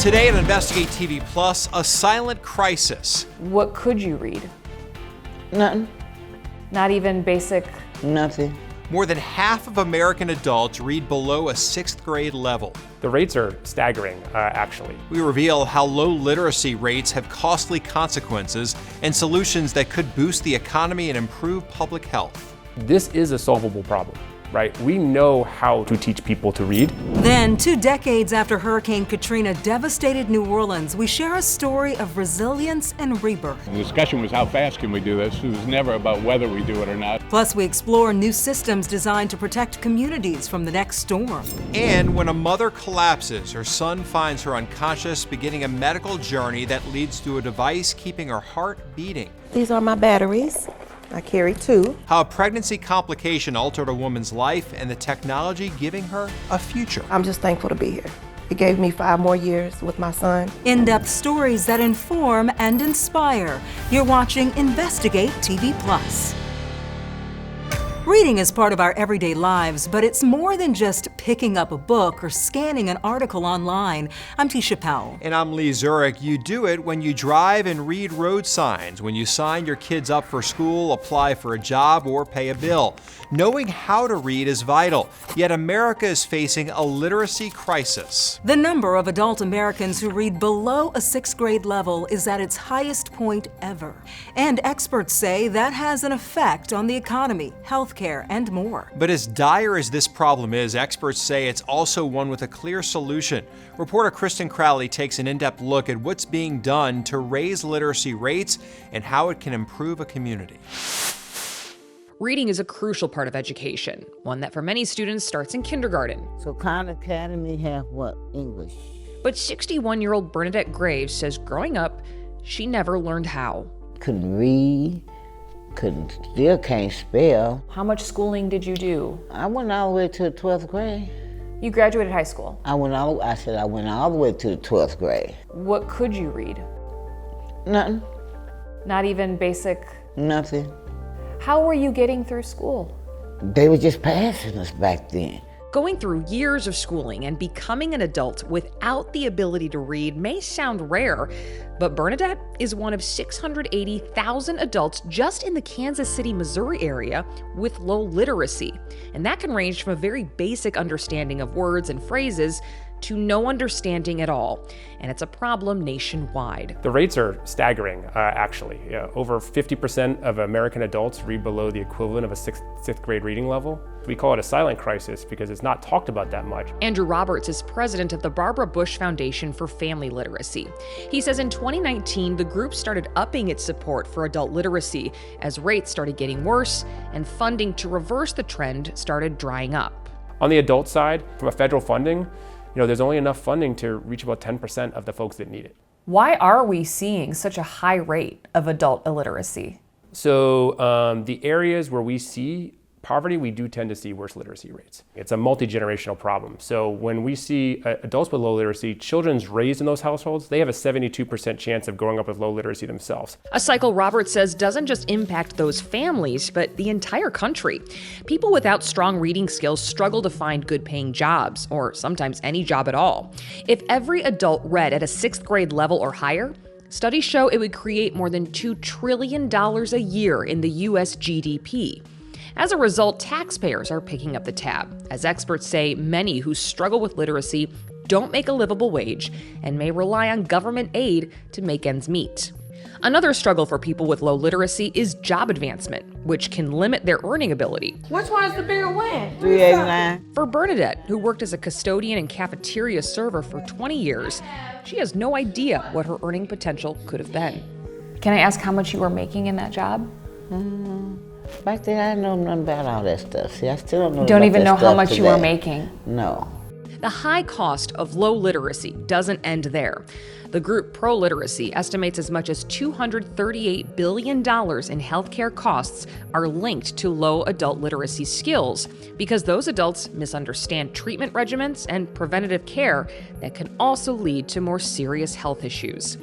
Today on Investigate TV Plus, a silent crisis. What could you read? Nothing. Not even basic? Nothing. More than half of American adults read below a 6th grade level. The rates are staggering, actually. We reveal how low literacy rates have costly consequences and solutions that could boost the economy and improve public health. This is a solvable problem, right? We know how to teach people to read. Then, 2 decades after Hurricane Katrina devastated New Orleans, we share a story of resilience and rebirth. The discussion was how fast can we do this? It was never about whether we do it or not. Plus, we explore new systems designed to protect communities from the next storm. And when a mother collapses, her son finds her unconscious, beginning a medical journey that leads to a device keeping her heart beating. These are my batteries. I carry 2. How a pregnancy complication altered a woman's life and the technology giving her a future. I'm just thankful to be here. It gave me 5 more years with my son. In-depth stories that inform and inspire. You're watching Investigate TV Plus. Reading is part of our everyday lives, but it's more than just picking up a book or scanning an article online. I'm Tisha Powell. And I'm Lee Zurich. You do it when you drive and read road signs, when you sign your kids up for school, apply for a job, or pay a bill. Knowing how to read is vital, yet America is facing a literacy crisis. The number of adult Americans who read below a 6th grade level is at its highest point ever. And experts say that has an effect on the economy, healthcare, and more. But as dire as this problem is, experts say it's also one with a clear solution. Reporter Kristen Crowley takes an in-depth look at what's being done to raise literacy rates and how it can improve a community. Reading is a crucial part of education, one that for many students starts in kindergarten. So Khan Academy have what? English. But 61-year-old Bernadette Graves says growing up, she never learned how. Couldn't read, still can't spell. How much schooling did you do? I went all the way to the 12th grade. You graduated high school. I went all the way to the 12th grade. What could you read? Nothing. Not even basic? Nothing. How were you getting through school? They were just passing us back then. Going through years of schooling and becoming an adult without the ability to read may sound rare, but Bernadette is one of 680,000 adults just in the Kansas City, Missouri area with low literacy. And that can range from a very basic understanding of words and phrases to no understanding at all. And it's a problem nationwide. The rates are staggering, actually. Over 50% of American adults read below the equivalent of a sixth grade reading level. We call it a silent crisis because it's not talked about that much. Andrew Roberts is president of the Barbara Bush Foundation for Family Literacy. He says in 2019, the group started upping its support for adult literacy as rates started getting worse and funding to reverse the trend started drying up. On the adult side, from a federal funding, there's only enough funding to reach about 10% of the folks that need it. Why are we seeing such a high rate of adult illiteracy? So the areas where we see poverty, we do tend to see worse literacy rates. It's a multi-generational problem. So when we see adults with low literacy, children's raised in those households, they have a 72% chance of growing up with low literacy themselves. A cycle Roberts says doesn't just impact those families, but the entire country. People without strong reading skills struggle to find good paying jobs, or sometimes any job at all. If every adult read at a 6th grade level or higher, studies show it would create more than $2 trillion a year in the U.S. GDP. As a result, taxpayers are picking up the tab, as experts say many who struggle with literacy don't make a livable wage and may rely on government aid to make ends meet. Another struggle for people with low literacy is job advancement, which can limit their earning ability. Which one's the bigger win? $3.89. For Bernadette, who worked as a custodian and cafeteria server for 20 years, she has no idea what her earning potential could have been. Can I ask how much you were making in that job? Back then, I didn't know nothing about all that stuff. See, I still don't know. You don't about even that know how stuff much you today. were making? No. The high cost of low literacy doesn't end there. The group Pro Literacy estimates as much as $238 billion in healthcare costs are linked to low adult literacy skills because those adults misunderstand treatment regimens and preventative care that can also lead to more serious health issues.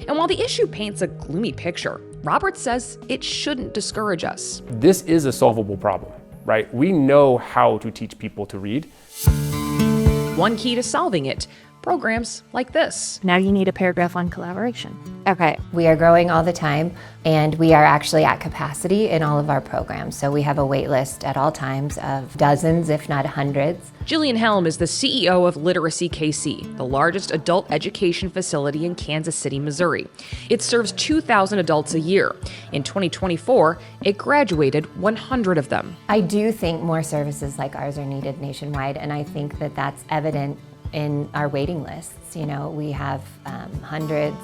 And while the issue paints a gloomy picture, Roberts says it shouldn't discourage us. This is a solvable problem, right? We know how to teach people to read. One key to solving it, programs like this. Now you need a paragraph on collaboration. Okay, we are growing all the time, and we are actually at capacity in all of our programs. So we have a wait list at all times of dozens, if not hundreds. Jillian Helm is the CEO of Literacy KC, the largest adult education facility in Kansas City, Missouri. It serves 2,000 adults a year. In 2024, it graduated 100 of them. I do think more services like ours are needed nationwide, and I think that that's evident in our waiting lists. You know, we have hundreds,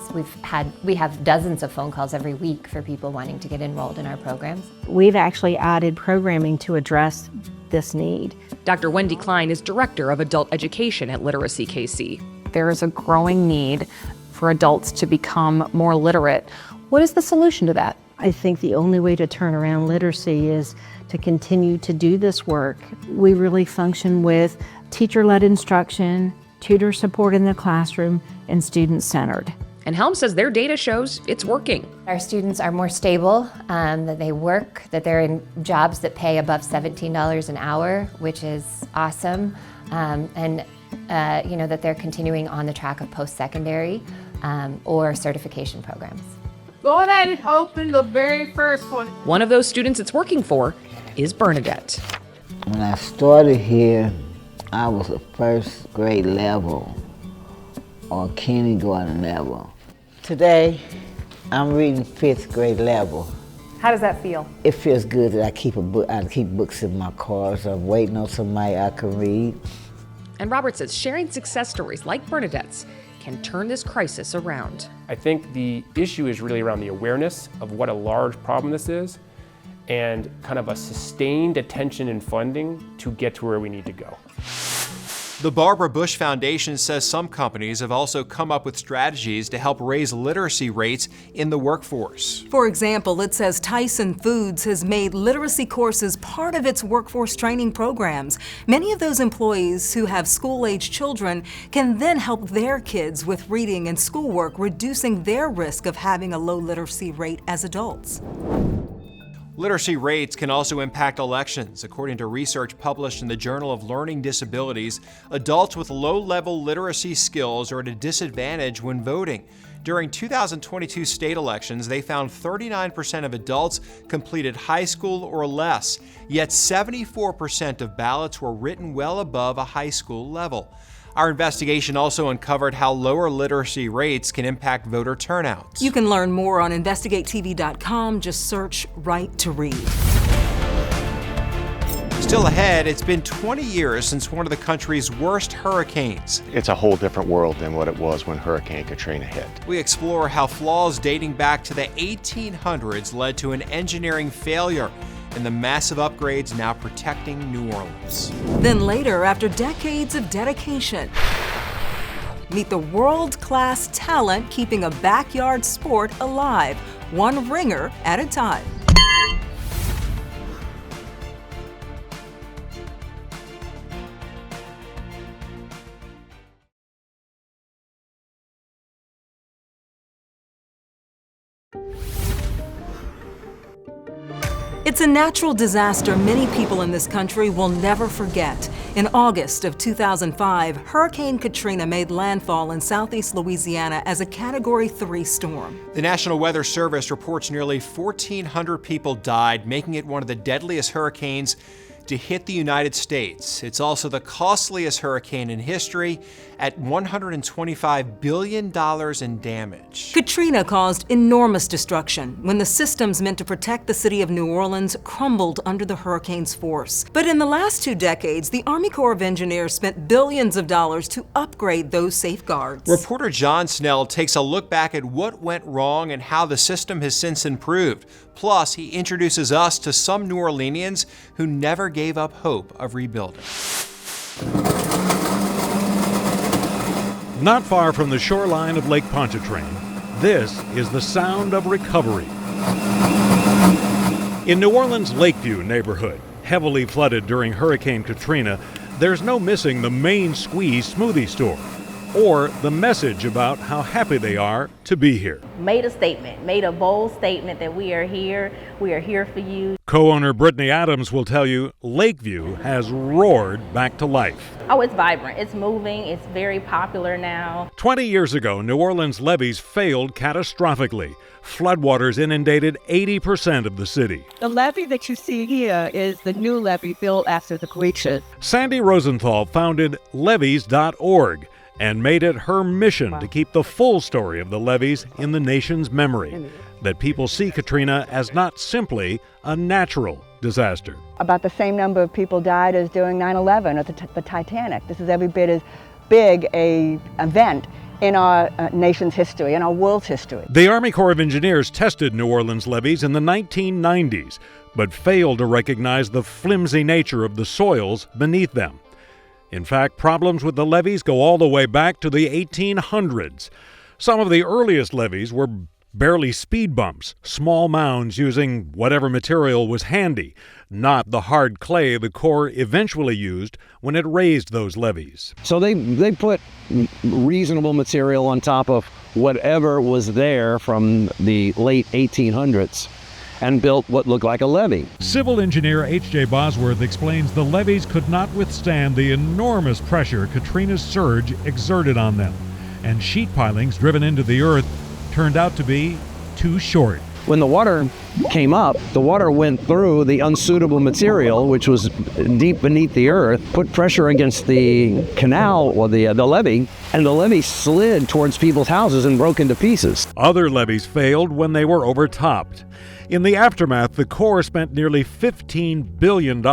we have dozens of phone calls every week for people wanting to get enrolled in our programs. We've actually added programming to address this need. Dr. Wendy Klein is Director of Adult Education at Literacy KC. There is a growing need for adults to become more literate. What is the solution to that? I think the only way to turn around literacy is to continue to do this work. We really function with teacher-led instruction, tutor support in the classroom, and student-centered. And Helm says their data shows it's working. Our students are more stable, that they work, that they're in jobs that pay above $17 an hour, which is awesome, and you know, that they're continuing on the track of post-secondary or certification programs. Go ahead and open the very first one. One of those students it's working for is Bernadette. When I started here, I was a first grade level or kindergarten level. Today, I'm reading fifth grade level. How does that feel? It feels good that I keep books in my car, so I'm waiting on somebody I can read. And Robert says sharing success stories like Bernadette's can turn this crisis around. I think the issue is really around the awareness of what a large problem this is and kind of a sustained attention and funding to get to where we need to go. The Barbara Bush Foundation says some companies have also come up with strategies to help raise literacy rates in the workforce. For example, it says Tyson Foods has made literacy courses part of its workforce training programs. Many of those employees who have school-age children can then help their kids with reading and schoolwork, reducing their risk of having a low literacy rate as adults. Literacy rates can also impact elections. According to research published in the Journal of Learning Disabilities, adults with low-level literacy skills are at a disadvantage when voting. During 2022 state elections, they found 39% of adults completed high school or less, yet 74% of ballots were written well above a high school level. Our investigation also uncovered how lower literacy rates can impact voter turnout. You can learn more on InvestigateTV.com. Just search Right to Read. Still ahead, it's been 20 years since one of the country's worst hurricanes. It's a whole different world than what it was when Hurricane Katrina hit. We explore how flaws dating back to the 1800s led to an engineering failure and the massive upgrades now protecting New Orleans. Then later, after decades of dedication, meet the world-class talent keeping a backyard sport alive, one ringer at a time. It's a natural disaster many people in this country will never forget. In August of 2005, Hurricane Katrina made landfall in southeast Louisiana as a Category 3 storm. The National Weather Service reports nearly 1,400 people died, making it one of the deadliest hurricanes to hit the United States. It's also the costliest hurricane in history at $125 billion in damage. Katrina caused enormous destruction when the systems meant to protect the city of New Orleans crumbled under the hurricane's force. But in the last 2 decades, the Army Corps of Engineers spent billions of dollars to upgrade those safeguards. Reporter John Snell takes a look back at what went wrong and how the system has since improved. Plus, he introduces us to some New Orleanians who never gave up hope of rebuilding. Not far from the shoreline of Lake Pontchartrain, this is the sound of recovery. In New Orleans' Lakeview neighborhood, heavily flooded during Hurricane Katrina, there's no missing the Main Squeeze smoothie store or the message about how happy they are to be here. Made a statement, made a bold statement that we are here for you. Co-owner Brittany Adams will tell you Lakeview has roared back to life. Oh, it's vibrant. It's moving. It's very popular now. 20 years ago, New Orleans levees failed catastrophically. Floodwaters inundated 80% of the city. The levee that you see here is the new levee built after the Great Flood. Sandy Rosenthal founded levees.org and made it her mission to keep the full story of the levees in the nation's memory, that people see Katrina as not simply a natural disaster. About the same number of people died as during 9/11 or the Titanic. This is every bit as big an event in our nation's history, in our world's history. The Army Corps of Engineers tested New Orleans levees in the 1990s, but failed to recognize the flimsy nature of the soils beneath them. In fact, problems with the levees go all the way back to the 1800s. Some of the earliest levees were barely speed bumps, small mounds using whatever material was handy, not the hard clay the Corps eventually used when it raised those levees. So they put reasonable material on top of whatever was there from the late 1800s and built what looked like a levee. Civil engineer H.J. Bosworth explains the levees could not withstand the enormous pressure Katrina's surge exerted on them, and sheet pilings driven into the earth turned out to be too short. When the water came up, the water went through the unsuitable material, which was deep beneath the earth, put pressure against the canal or the levee, and the levee slid towards people's houses and broke into pieces. Other levees failed when they were overtopped. In the aftermath, the Corps spent nearly $15 billion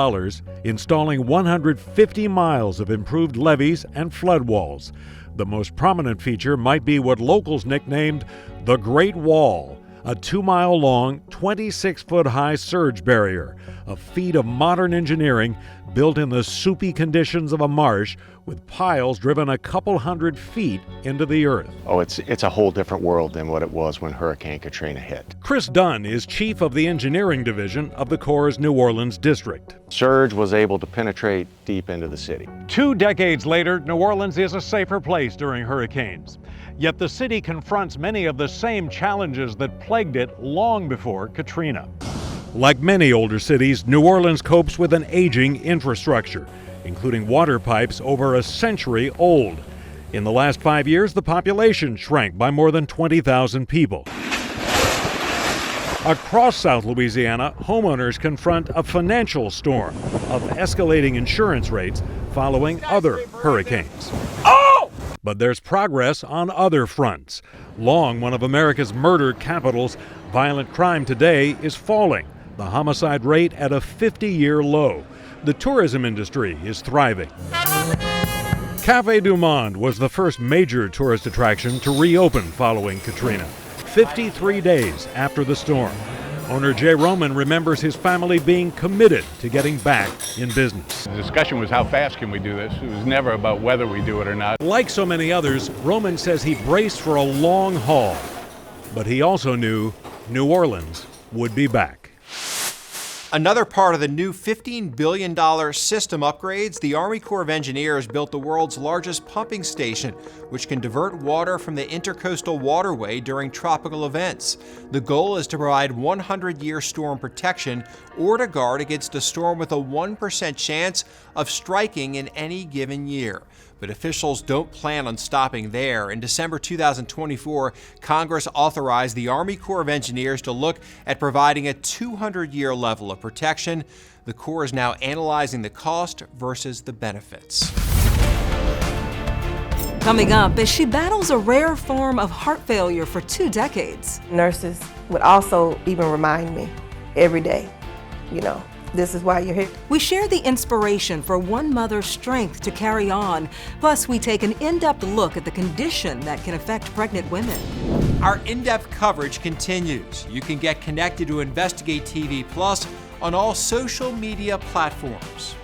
installing 150 miles of improved levees and flood walls. The most prominent feature might be what locals nicknamed the Great Wall, a 2-mile-long, 26-foot-high surge barrier, a feat of modern engineering built in the soupy conditions of a marsh with piles driven a couple hundred feet into the earth. Oh, it's a whole different world than what it was when Hurricane Katrina hit. Chris Dunn is chief of the engineering division of the Corps' New Orleans district. Surge was able to penetrate deep into the city. 2 decades later, New Orleans is a safer place during hurricanes. Yet the city confronts many of the same challenges that plagued it long before Katrina. Like many older cities, New Orleans copes with an aging infrastructure, including water pipes over a century old. In the last 5 years, the population shrank by more than 20,000 people. Across South Louisiana, homeowners confront a financial storm of escalating insurance rates following other hurricanes. But there's progress on other fronts. Long one of America's murder capitals, violent crime today is falling, the homicide rate at a 50-year low. The tourism industry is thriving. Café du Monde was the first major tourist attraction to reopen following Katrina, 53 days after the storm. Owner Jay Roman remembers his family being committed to getting back in business. The discussion was how fast can we do this? It was never about whether we do it or not. Like so many others, Roman says he braced for a long haul, but he also knew New Orleans would be back. Another part of the new $15 billion system upgrades, the Army Corps of Engineers built the world's largest pumping station, which can divert water from the intercoastal waterway during tropical events. The goal is to provide 100-year storm protection or to guard against a storm with a 1% chance of striking in any given year. But officials don't plan on stopping there. In December 2024, Congress authorized the Army Corps of Engineers to look at providing a 200-year level of protection. The Corps is now analyzing the cost versus the benefits. Coming up, as she battles a rare form of heart failure for 2 decades. Nurses would also even remind me every day, this is why you're here. We share the inspiration for one mother's strength to carry on. Plus, we take an in-depth look at the condition that can affect pregnant women. Our in-depth coverage continues. You can get connected to Investigate TV Plus on all social media platforms.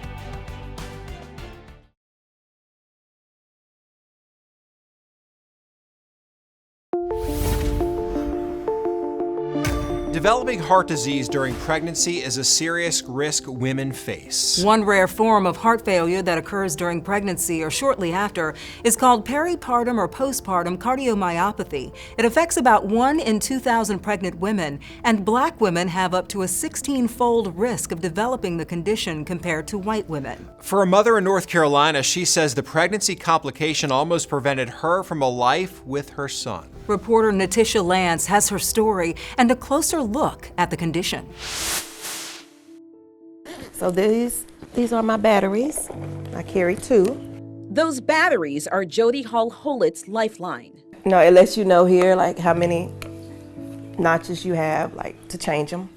Developing heart disease during pregnancy is a serious risk women face. One rare form of heart failure that occurs during pregnancy or shortly after is called peripartum or postpartum cardiomyopathy. It affects about 1 in 2,000 pregnant women, and Black women have up to a 16-fold risk of developing the condition compared to white women. For a mother in North Carolina, she says the pregnancy complication almost prevented her from a life with her son. Reporter Natisha Lance has her story and a closer look at the condition. So these are my batteries. I carry 2. Those batteries are Jody Hall-Holett's lifeline. No, it lets you know here like how many notches you have, like to change them.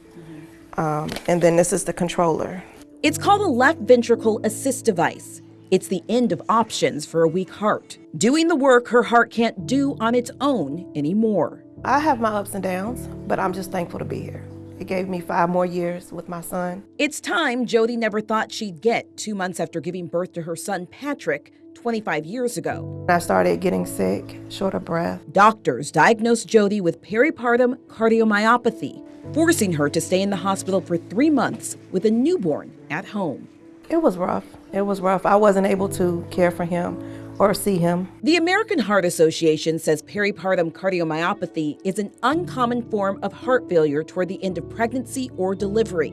And then this is the controller. It's called a left ventricle assist device. It's the end of options for a weak heart, doing the work her heart can't do on its own anymore. I have my ups and downs, but I'm just thankful to be here. It gave me 5 more years with my son. It's time Jody never thought she'd get 2 months after giving birth to her son Patrick 25 years ago. I started getting sick, short of breath. Doctors diagnosed Jody with peripartum cardiomyopathy, forcing her to stay in the hospital for 3 months with a newborn at home. It was rough. It was rough. I wasn't able to care for him or see him. The American Heart Association says peripartum cardiomyopathy is an uncommon form of heart failure toward the end of pregnancy or delivery.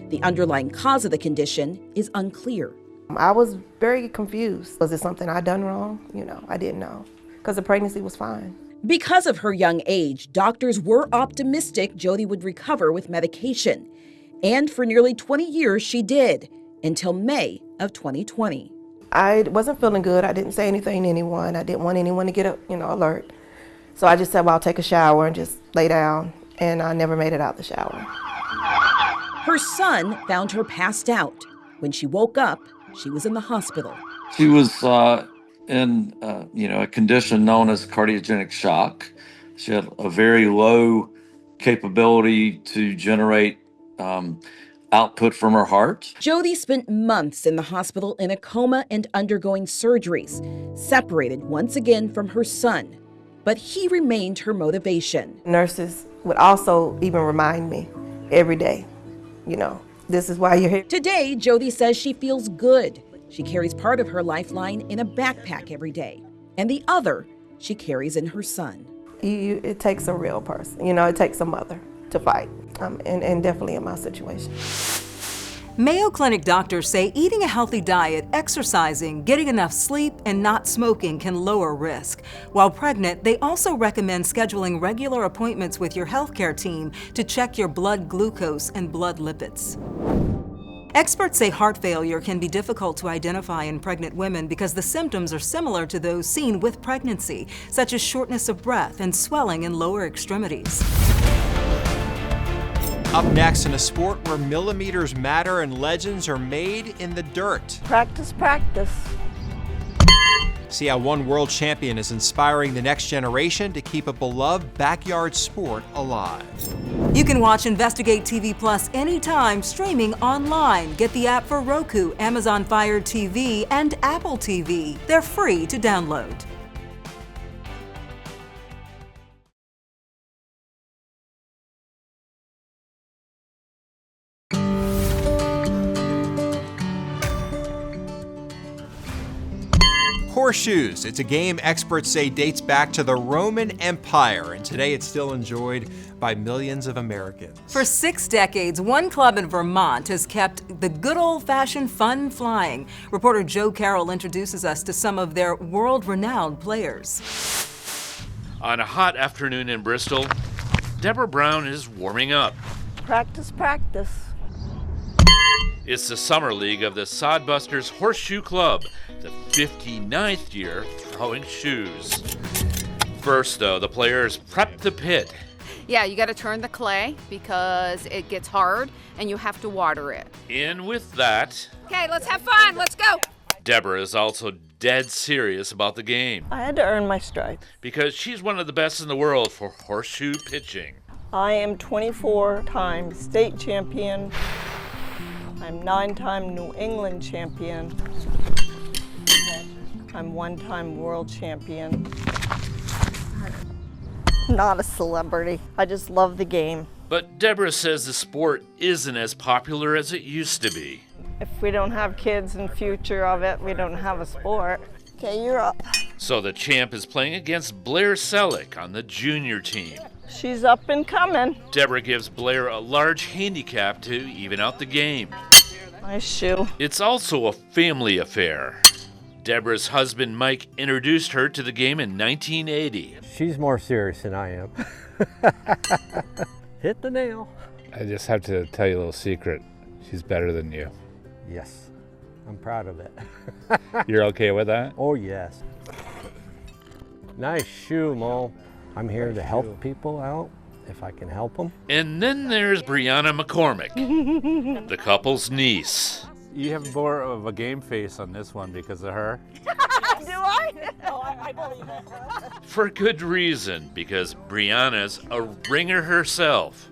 The underlying cause of the condition is unclear. I was very confused. Was it something I'd done wrong? I didn't know, because the pregnancy was fine. Because of her young age, doctors were optimistic Jody would recover with medication. And for nearly 20 years, she did, until May of 2020. I wasn't feeling good. I didn't say anything to anyone. I didn't want anyone to get alert. So I just said, well, I'll take a shower and just lay down. And I never made it out the shower. Her son found her passed out. When she woke up, she was in the hospital. She was in a condition known as cardiogenic shock. She had a very low capability to generate output from her heart. Jody spent months in the hospital in a coma and undergoing surgeries, separated once again from her son. But he remained her motivation. Nurses would also even remind me every day, this is why you're here. Today, Jody says she feels good. She carries part of her lifeline in a backpack every day, and the other she carries in her son. It takes a real person. It takes a mother to fight, and definitely in my situation. Mayo Clinic doctors say eating a healthy diet, exercising, getting enough sleep, and not smoking can lower risk. While pregnant, they also recommend scheduling regular appointments with your healthcare team to check your blood glucose and blood lipids. Experts say heart failure can be difficult to identify in pregnant women because the symptoms are similar to those seen with pregnancy, such as shortness of breath and swelling in lower extremities. Up next, in a sport where millimeters matter and legends are made in the dirt. Practice, practice. See how one world champion is inspiring the next generation to keep a beloved backyard sport alive. You can watch Investigate TV Plus anytime, streaming online. Get the app for Roku, Amazon Fire TV, and Apple TV. They're free to download. Horseshoes. It's a game experts say dates back to the Roman Empire, and today it's still enjoyed by millions of Americans. For 6 decades, one club in Vermont has kept the good old-fashioned fun flying. Reporter Joe Carroll introduces us to some of their world-renowned players. On a hot afternoon in Bristol, Deborah Brown is warming up. Practice, practice. It's the Summer League of the Sodbusters Horseshoe Club, the 59th year throwing shoes. First, though, the players prep the pit. Yeah, you got to turn the clay because it gets hard and you have to water it. In with that. Okay, let's have fun. Let's go. Deborah is also dead serious about the game. I had to earn my stripes. Because she's one of the best in the world for horseshoe pitching. I am 24-time state champion. I'm 9-time New England champion. I'm 1-time world champion. Not a celebrity. I just love the game. But Deborah says the sport isn't as popular as it used to be. If we don't have kids in future of it, we don't have a sport. Okay, you're up. So the champ is playing against Blair Selleck on the junior team. She's up and coming. Deborah gives Blair a large handicap to even out the game. Nice shoe. It's also a family affair. Deborah's husband Mike introduced her to the game in 1980. She's more serious than I am. Hit the nail. I just have to tell you a little secret. She's better than you. Yes, I'm proud of it. You're okay with that? Oh, yes. Nice shoe, Mo. I'm here to help people out if I can help them. And then there's Brianna McCormick, the couple's niece. You have more of a game face on this one because of her. Do I? Oh, I believe it. For good reason, because Brianna's a ringer herself.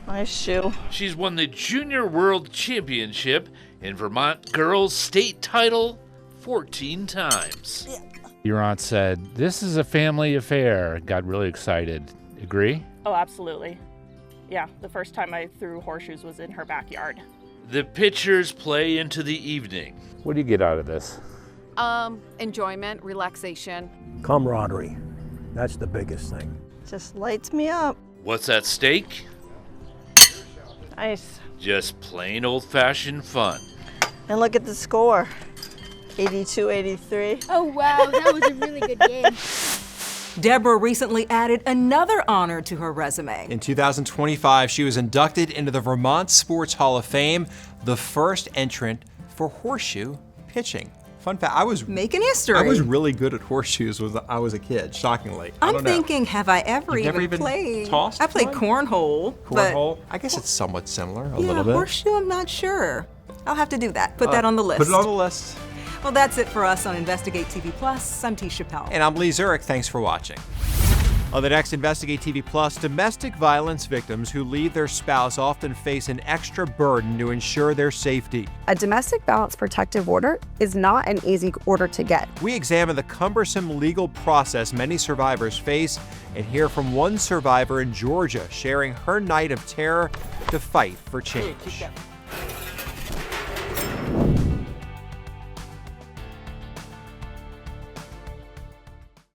Nice shoe. She's won the Junior World Championship and Vermont Girls State title 14 times. Yeah. Your aunt said, this is a family affair. Got really excited. Agree? Oh, absolutely. Yeah, the first time I threw horseshoes was in her backyard. The pitchers play into the evening. What do you get out of this? Enjoyment, relaxation. Camaraderie. That's the biggest thing. Just lights me up. What's at stake? Nice. Just plain old-fashioned fun. And look at the score. 82-83. Oh, wow, that was a really good game. Deborah recently added another honor to her resume. In 2025, she was inducted into the Vermont Sports Hall of Fame, the first entrant for horseshoe pitching. Fun fact, I was making history. I was really good at horseshoes when I was a kid, shockingly. I'm thinking, have I ever even played? Tossed I played cornhole. Cornhole? I guess it's somewhat similar, a little bit. Horseshoe, I'm not sure. I'll have to do that. Put that on the list. Put it on the list. Well, that's it for us on Investigate TV Plus. I'm T. Chappelle. And I'm Lee Zurich. Thanks for watching. On the next Investigate TV Plus, domestic violence victims who leave their spouse often face an extra burden to ensure their safety. A domestic violence protective order is not an easy order to get. We examine the cumbersome legal process many survivors face and hear from one survivor in Georgia sharing her night of terror to fight for change.